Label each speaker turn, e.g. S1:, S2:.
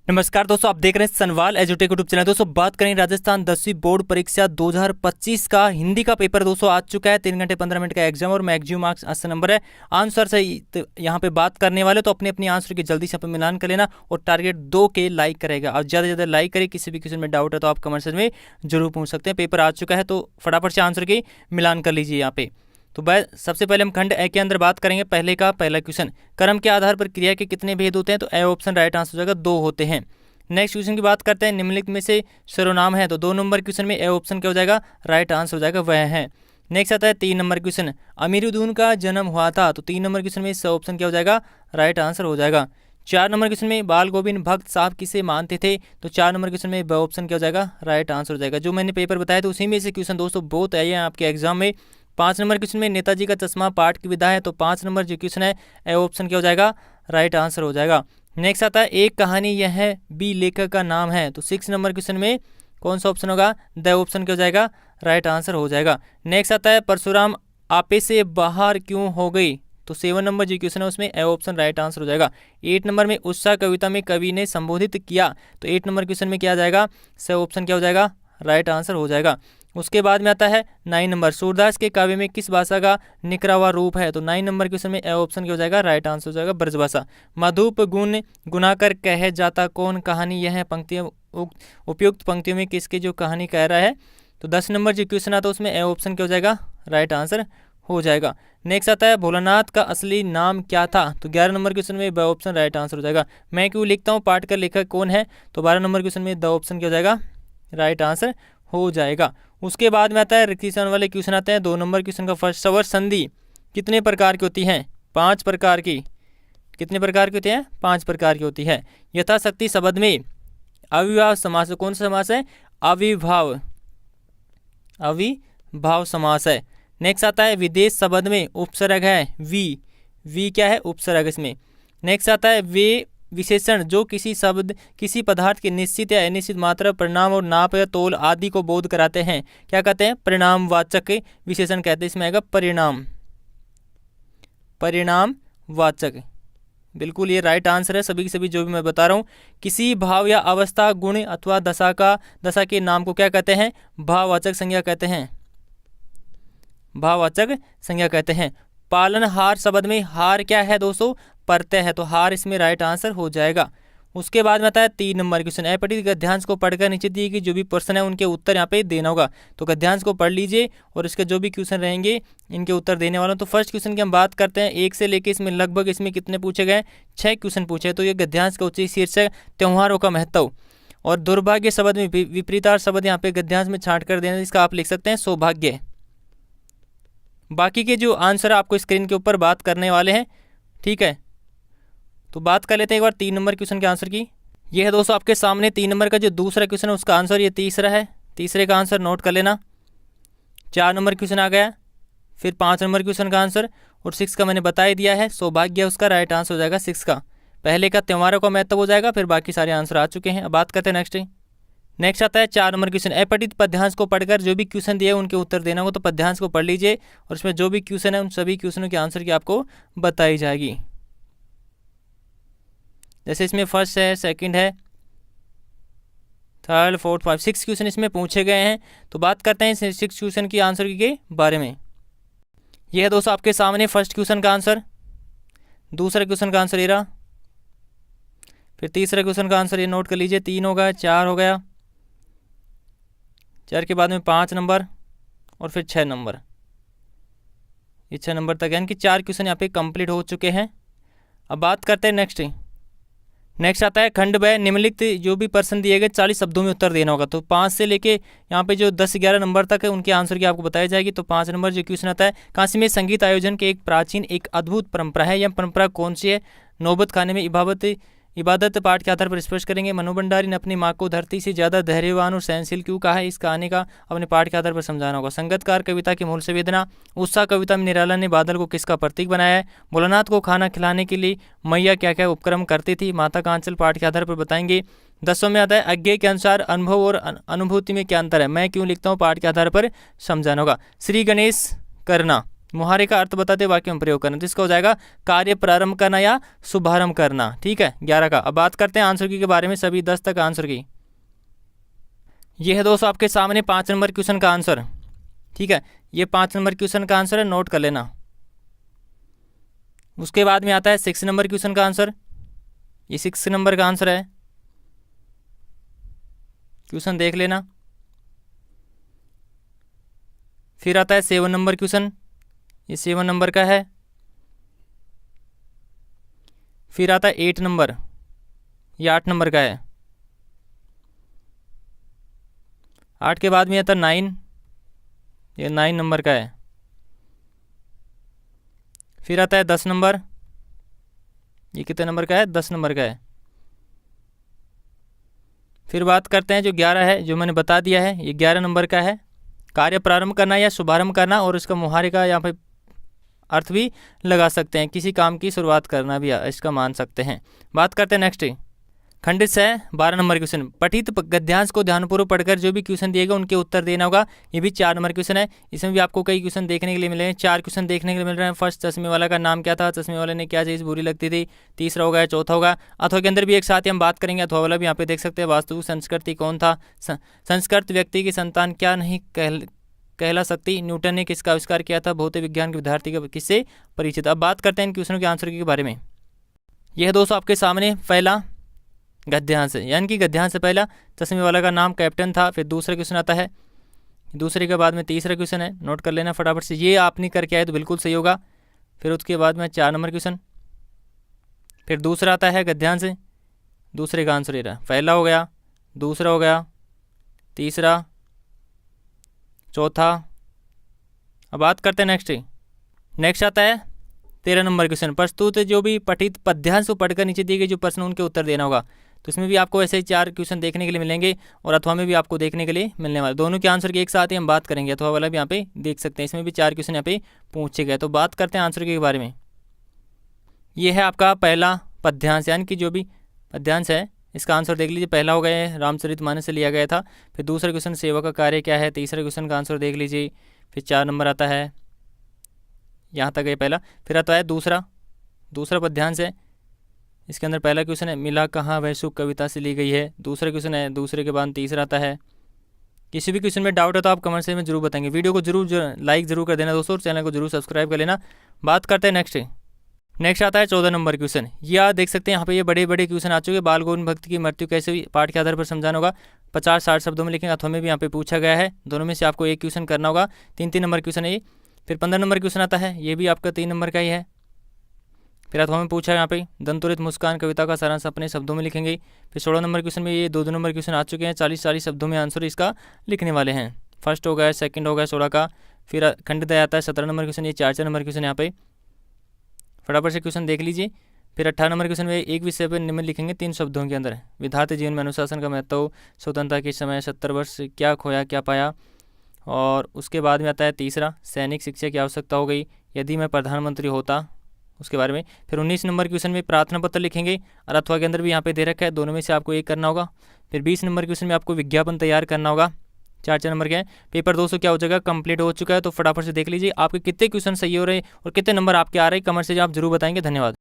S1: नमस्कार दोस्तों, आप देख रहे हैं सनवाल एजुटेक यूट्यूब चैनल। दोस्तों बात करें राजस्थान 10वीं बोर्ड परीक्षा 2025 का हिंदी का पेपर दोस्तों आ चुका है। 3 घंटे 15 मिनट का एग्जाम और मैक्सिमम मार्क्स 80 नंबर है। आंसर से तो यहाँ पे बात करने वाले तो अपने अपनी आंसर की जल्दी से मिलान कर लेना और टारगेट 2 के लाइक करेगा और ज़्यादा से ज़्यादा लाइक करें। किसी भी क्वेश्चन में डाउट है तो आप कमेंट सेक्शन में जरूर पूछ सकते हैं। पेपर आ चुका है तो फटाफट से आंसर की मिलान कर लीजिए यहाँ पे। तो सबसे पहले हम खंड ए के अंदर बात करेंगे। पहले का पहला क्वेश्चन, कर्म के आधार पर क्रिया के कितने भेद होते हैं? तो ए ऑप्शन राइट आंसर हो जाएगा, 2 होते हैं। नेक्स्ट क्वेश्चन की बात करते हैं, निम्नलिखित में से सर्वनाम है। तो 2 नंबर क्वेश्चन में ए ऑप्शन क्या हो जाएगा? राइट आंसर हो जाएगा, वह है। नेक्स्ट आता है 3 नंबर क्वेश्चन, अमीरुद्दीन का जन्म हुआ था। तो 3 नंबर क्वेश्चन में स ऑप्शन क्या हो जाएगा? राइट आंसर हो जाएगा। 4 नंबर क्वेश्चन में बाल गोविंद भक्त साहब किसे मानते थे? तो 4 नंबर क्वेश्चन में ब ऑप्शन क्या हो जाएगा? राइट आंसर हो जाएगा। जो मैंने पेपर बताया था उसी में से क्वेश्चन दोस्तों बहुत आए हैं आपके एग्जाम में। 5 नंबर क्वेश्चन में नेताजी का चश्मा पाठ की विधा है। तो 5 नंबर जो क्वेश्चन है ए ऑप्शन क्या हो जाएगा? राइट आंसर हो जाएगा। नेक्स्ट आता है, एक कहानी यह है बी लेखक का नाम है। तो 6 नंबर क्वेश्चन में कौन सा ऑप्शन होगा? द ऑप्शन क्या हो जाएगा? राइट आंसर हो जाएगा। नेक्स्ट आता है, परशुराम आपे से बाहर क्यों हो गई? तो 7 नंबर जो क्वेश्चन है उसमें ए ऑप्शन राइट आंसर हो जाएगा। 8 नंबर में उत्साह कविता में कवि ने संबोधित किया। तो 8 नंबर क्वेश्चन में क्या आ जाएगा? स ऑप्शन क्या हो जाएगा? राइट आंसर हो जाएगा। उसके बाद में आता है 9 नंबर, सूरदास के काव्य में किस भाषा का निकरा हुआ रूप है? तो 9 नंबर क्वेश्चन में ए ऑप्शन क्या हो जाएगा? राइट आंसर हो जाएगा, ब्रजभाषा। मधुप गुण गुनाकर कहे जाता कौन? कहानी यह है पंक्तियों उपयुक्त पंक्तियों में किसकी जो कहानी कह रहा है? तो 10 नंबर जो क्वेश्चन आता है उसमें ए ऑप्शन क्या हो जाएगा? राइट आंसर हो जाएगा। नेक्स्ट आता है, भोलानाथ का असली नाम क्या था? तो 11 नंबर क्वेश्चन में ब ऑप्शन राइट आंसर हो जाएगा। मैं क्यों लिखता हूँ पाठ का लेखक कौन है? तो 12 नंबर क्वेश्चन में द ऑप्शन क्या हो जाएगा? राइट आंसर हो जाएगा। उसके बाद में आता है रिक्तिशन वाले क्वेश्चन आते हैं। 2 नंबर क्वेश्चन का फर्स्ट, स्वर संधि कितने प्रकार की होती हैं? 5 प्रकार की। कितने प्रकार की होती हैं? 5 प्रकार की होती है। यथाशक्ति शब्द में अविभाव समास, कौन सा समास है? अविभाव समास है। नेक्स्ट आता है, विदेश शब्द में उपसर्ग है वी क्या है? उपसर्ग इसमें। नेक्स्ट आता है, वे विशेषण जो किसी पदार्थ के निश्चित या अनिश्चित मात्रा, परिणाम और नाप या तोल आदि को बोध कराते हैं, क्या कहते हैं? परिणामवाचक विशेषण कहते हैं। इसमें आएगा परिणामवाचक। बिल्कुल ये राइट आंसर है। सभी की सभी जो भी मैं बता रहा हूँ, किसी भाव या अवस्था, गुण अथवा दशा के नाम को क्या कहते हैं? भाववाचक संज्ञा कहते हैं। भाववाचक संज्ञा कहते हैं। पालनहार शब्द में हार क्या है दोस्तों? प्रत्यय है। तो हार इसमें राइट आंसर हो जाएगा। उसके बाद में आता है 3 नंबर क्वेश्चन, अपठित गद्यांश को पढ़कर नीचे दिए गए जो भी प्रश्न है उनके उत्तर यहाँ पे देना होगा। तो गद्यांश को पढ़ लीजिए और इसके जो भी क्वेश्चन रहेंगे इनके उत्तर देने वाला हूं। तो फर्स्ट क्वेश्चन की हम बात करते हैं। 1 से लेकर इसमें लगभग इसमें कितने पूछे गए? 6 क्वेश्चन पूछे। तो ये गद्यांश का उचित शीर्षक त्योहारों का महत्व और दुर्भाग्य शब्द में विपरीतार्थ शब्द यहाँ पे गद्यांश में छांट कर देना, इसका आप लिख सकते हैं सौभाग्य। बाकी के जो आंसर आपको स्क्रीन के ऊपर बात करने वाले हैं, ठीक है। तो बात कर लेते हैं एक बार 3 नंबर क्वेश्चन के आंसर की। ये है दोस्तों आपके सामने 3 नंबर का जो दूसरा क्वेश्चन है उसका आंसर, ये तीसरा है। तीसरे का आंसर नोट कर लेना। 4 नंबर क्वेश्चन आ गया, फिर 5 नंबर क्वेश्चन का आंसर और 6 का मैंने बता ही दिया है, सौभाग्य उसका राइट आंसर हो जाएगा 6 का। पहले का त्योहारों का महत्व हो जाएगा, फिर बाकी सारे आंसर आ चुके हैं। अब बात करते हैं नेक्स्ट आता है 4 नंबर क्वेश्चन, अपठित पद्यांश को पढ़कर जो भी क्वेश्चन दिए उनके उत्तर देना हो। तो पद्यांश को पढ़ लीजिए और उसमें जो भी क्वेश्चन है उन सभी क्वेश्चनों के आंसर की आपको बताई जाएगी। जैसे इसमें फर्स्ट है, सेकंड है, थर्ड, फोर्थ, 5, 6 क्वेश्चन इसमें पूछे गए हैं। तो बात करते हैं 6 क्वेश्चन की आंसर के बारे में। यह है दोस्तों आपके सामने फर्स्ट क्वेश्चन का आंसर, दूसरा क्वेश्चन का आंसर ये रहा, फिर तीसरा क्वेश्चन का आंसर ये नोट कर लीजिए। 3 हो गया, 4 हो गया, 4 के बाद में 5 नंबर और फिर 6 नंबर, ये 6 नंबर तक, यानी कि 4 क्वेश्चन यहाँ पे कंप्लीट हो चुके हैं। अब बात करते हैं नेक्स्ट आता है खंड ब, निम्नलिखित जो भी प्रश्न दिए गए 40 शब्दों में उत्तर देना होगा। तो 5 से लेके यहाँ पे जो 10-11 नंबर तक है उनके आंसर की आपको बताई जाएगी। तो 5 नंबर जो क्वेश्चन आता है, काशी में संगीत आयोजन के एक प्राचीन एक अद्भुत परंपरा है, यह परंपरा कौन सी है? नौबत खाने में इबादत पाठ के आधार पर स्पष्ट करेंगे। मनु भंडारी ने अपनी माँ को धरती से ज़्यादा धैर्यवान और सहनशील क्यों कहा है? इस कहानी का अपने पाठ के आधार पर समझाना होगा। संगतकार कविता की मूल संवेदना, उत्साह कविता में निराला ने बादल को किसका प्रतीक बनाया है? भोलानाथ को खाना खिलाने के लिए मैया क्या क्या उपक्रम करती थी? माता का आंचल पाठ के आधार पर बताएंगे। 10वें में आता है अज्ञेय के अनुसार अनुभव और अनुभूति में क्या अंतर है? मैं क्यों लिखता हूँ पाठ के आधार पर समझाना होगा। श्री गणेश करना, मुहारे का अर्थ बताते वाक्य में प्रयोग करना, तो इसका हो जाएगा कार्य प्रारंभ करना या शुभारंभ करना। ठीक है 11 का। अब बात करते हैं आंसर की के बारे में, सभी 10 तक आंसर की। ये है दोस्तों आपके सामने 5 नंबर क्वेश्चन का आंसर। ठीक है, ये 5 नंबर क्वेश्चन का आंसर है, नोट कर लेना। उसके बाद में आता है 6 नंबर क्वेश्चन का आंसर, ये 6 नंबर का आंसर है, क्वेश्चन देख लेना। फिर आता है 7 नंबर क्वेश्चन, ये 7 नंबर का है। फिर आता है 8 नंबर, ये 8 नंबर का है। 8 के बाद में आता है 9, ये 9 नंबर का है। फिर आता है 10 नंबर, ये कितने नंबर का है? 10 नंबर का है। फिर बात करते हैं जो 11 है, जो मैंने बता दिया है, ये 11 नंबर का है। कार्य प्रारंभ करना या शुभारंभ करना, और इसका मुहारे का यहाँ पे अर्थ भी लगा सकते हैं, किसी काम की शुरुआत करना भी इसका मान सकते हैं। बात करते हैं नेक्स्ट, खंडित से 12 नंबर क्वेश्चन। पठित गद्यांश को ध्यानपूर्वक पढ़कर जो भी क्वेश्चन दिएगा उनके उत्तर देना होगा। ये भी 4 नंबर क्वेश्चन है। इसमें भी आपको कई क्वेश्चन देखने के लिए मिले हैं, 4 क्वेश्चन देखने के लिए मिल रहे हैं। फर्स्ट, चश्मे वाला का नाम क्या था, चश्मे वाले ने क्या चीज़ बुरी लगती थी। तीसरा होगा, चौथा होगा। अथवा के अंदर भी एक साथ ही हम बात करेंगे, अथवा वाला भी यहाँ पे देख सकते हैं। वास्तु संस्कृति कौन था, संस्कृत व्यक्ति की संतान क्या नहीं कहला सकती, न्यूटन ने किसका आविष्कार किया था, भौतिक विज्ञान के विद्यार्थी का किससे परिचित। अब बात करते हैं इन क्वेश्चनों के आंसर के बारे में। यह दोस्तों आपके सामने पहला गद्यांश है, यानी कि गद्यांश से पहला चश्मे वाला का नाम कैप्टन था। फिर दूसरा क्वेश्चन आता है, दूसरे के बाद में तीसरा क्वेश्चन है, नोट कर लेना फटाफट से। ये आप नहीं करके आए तो बिल्कुल सही होगा। फिर उसके बाद में 4 नंबर क्वेश्चन। फिर दूसरा आता है गद्यांश, दूसरे का आंसर ये रहा। पहला हो गया, दूसरा हो गया, तीसरा, चौथा। अब बात करते हैं नेक्स्ट आता है 13 नंबर क्वेश्चन। प्रस्तुत जो भी पठित पद्यांश को पढ़कर नीचे दिए गए जो प्रश्न उनके उत्तर देना होगा। तो इसमें भी आपको ऐसे ही 4 क्वेश्चन देखने के लिए मिलेंगे, और अथवा में भी आपको देखने के लिए मिलने वाले। दोनों के आंसर के एक साथ ही हम बात करेंगे, अथवा वाला भी यहाँ पे देख सकते हैं। इसमें भी 4 क्वेश्चन यहाँ पे पूछे गए। तो बात करते हैं आंसर के बारे में। ये है आपका पहला पद्यांश, यानी कि जो भी पद्यांश है इसका आंसर देख लीजिए। पहला हो गया रामचरितमानस से लिया गया था। फिर दूसरा क्वेश्चन सेवा का कार्य क्या है, तीसरे क्वेश्चन का आंसर देख लीजिए। फिर 4 नंबर आता है, यहाँ तक है पहला। फिर आता है दूसरा पद्यांश है, इसके अंदर पहला क्वेश्चन है मिला कहाँ वह सुख, कविता से ली गई है। दूसरा क्वेश्चन है, दूसरे के बाद तीसरा आता है। किसी भी क्वेश्चन में डाउट है तो आप कमेंट से में जरूर बताएंगे। वीडियो को जरूर लाइक जरूर कर देना दोस्तों, और चैनल को जरूर सब्सक्राइब कर लेना। बात करते हैं नेक्स्ट आता है 14 नंबर क्वेश्चन। ये आप देख सकते हैं यहाँ पे, ये बड़े बड़े क्वेश्चन आ चुके हैं। बाल गौर भक्त की मृत्यु कैसे हुई, पाठ के आधार पर समझाना होगा। 50-60 शब्दों में लिखेंगे, अथवा में भी यहाँ पे पूछा गया है। दोनों में से आपको एक क्वेश्चन करना होगा। 3 नंबर क्वेश्चन है ये। फिर 15 नंबर क्वेश्चन आता है, ये भी आपका 3 नंबर का ही है। फिर अथवा में पूछा है यहाँ पे दंतुरित मुस्कान कविता का सारांश अपने शब्दों में लिखेंगे। फिर 16 नंबर क्वेश्चन में ये 2 नंबर क्वेश्चन आ चुके हैं। 40 शब्दों में आंसर इसका लिखने वाले हैं। फर्स्ट हो गया, सेकंड हो गया 16 का। फिर खंडित आता है 17 नंबर क्वेश्चन, ये 4 नंबर क्वेश्चन यहाँ पे फटाफट से क्वेश्चन देख लीजिए। फिर 18 नंबर क्वेश्चन में एक विषय पर निम्न लिखेंगे 3 शब्दों के अंदर। विधार्थी जीवन में अनुशासन का महत्व, स्वतंत्रता के समय 70 वर्ष क्या खोया क्या पाया। और उसके बाद में आता है तीसरा, सैनिक शिक्षा की आवश्यकता हो गई, यदि मैं प्रधानमंत्री होता, उसके बारे में। फिर 19 नंबर क्वेश्चन में प्रार्थना पत्र लिखेंगे, और अथवा के अंदर भी यहाँ पे दे रखा है। दोनों में से आपको एक करना होगा। फिर 20 नंबर क्वेश्चन में आपको विज्ञापन तैयार करना होगा। 4 नंबर के हैं। पेपर 200 क्या हो जाएगा, कंप्लीट हो चुका है। तो फटाफट से देख लीजिए आपके कितने क्वेश्चन सही हो रहे हैं और कितने नंबर आपके आ रहे हैं। कमेंट से आप जरूर बताएंगे। धन्यवाद।